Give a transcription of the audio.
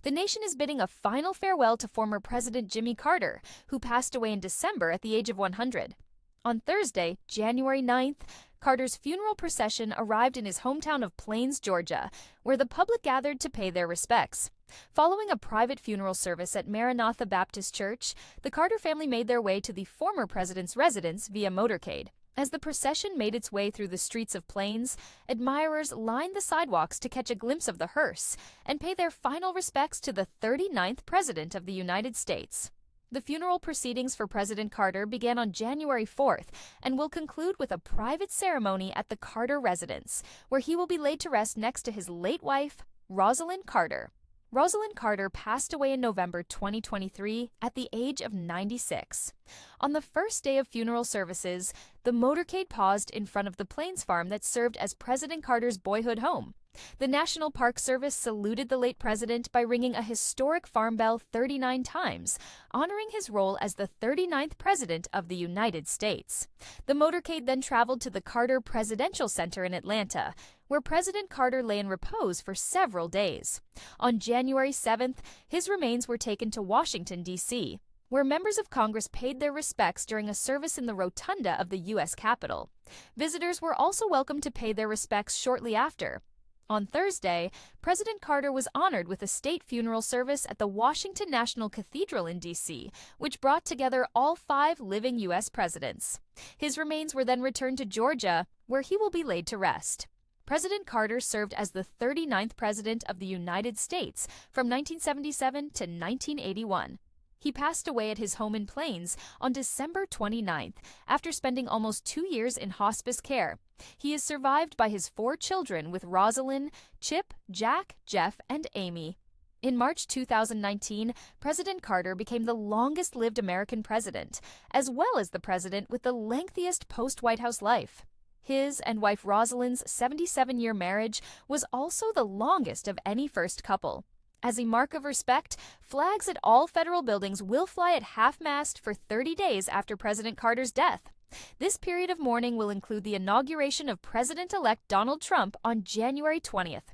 The nation is bidding a final farewell to former President Jimmy Carter, who passed away in December at the age of 100. On Thursday, January 9th, Carter's funeral procession arrived in his hometown of Plains, Georgia, where the public gathered to pay their respects. Following a private funeral service at Maranatha Baptist Church, the Carter family made their way to the former president's residence via motorcade. As the procession made its way through the streets of Plains, admirers lined the sidewalks to catch a glimpse of the hearse and pay their final respects to the 39th President of the United States. The funeral proceedings for President Carter began on January 4th and will conclude with a private ceremony at the Carter residence, where he will be laid to rest next to his late wife, Rosalynn Carter. Rosalynn Carter passed away in November 2023 at the age of 96. On the first day of funeral services, the motorcade paused in front of the Plains farm that served as President Carter's boyhood home. The National Park Service saluted the late president by ringing a historic farm bell 39 times, honoring his role as the 39th President of the United States. The motorcade then traveled to the Carter Presidential Center in Atlanta, where President Carter lay in repose for several days. On January 7th, his remains were taken to Washington, D.C., where members of Congress paid their respects during a service in the rotunda of the U.S. Capitol. Visitors were also welcome to pay their respects shortly after. On Thursday, President Carter was honored with a state funeral service at the Washington National Cathedral in D.C., which brought together all 5 living U.S. presidents. His remains were then returned to Georgia, where he will be laid to rest. President Carter served as the 39th President of the United States from 1977 to 1981. He passed away at his home in Plains on December 29th after spending almost 2 years in hospice care. He is survived by his 4 children with Rosalynn, Chip, Jack, Jeff, and Amy. In March 2019, President Carter became the longest-lived American president, as well as the president with the lengthiest post-White House life. His and wife Rosalynn's 77-year marriage was also the longest of any first couple. As a mark of respect, flags at all federal buildings will fly at half-mast for 30 days after President Carter's death. This period of mourning will include the inauguration of President-elect Donald Trump on January 20th.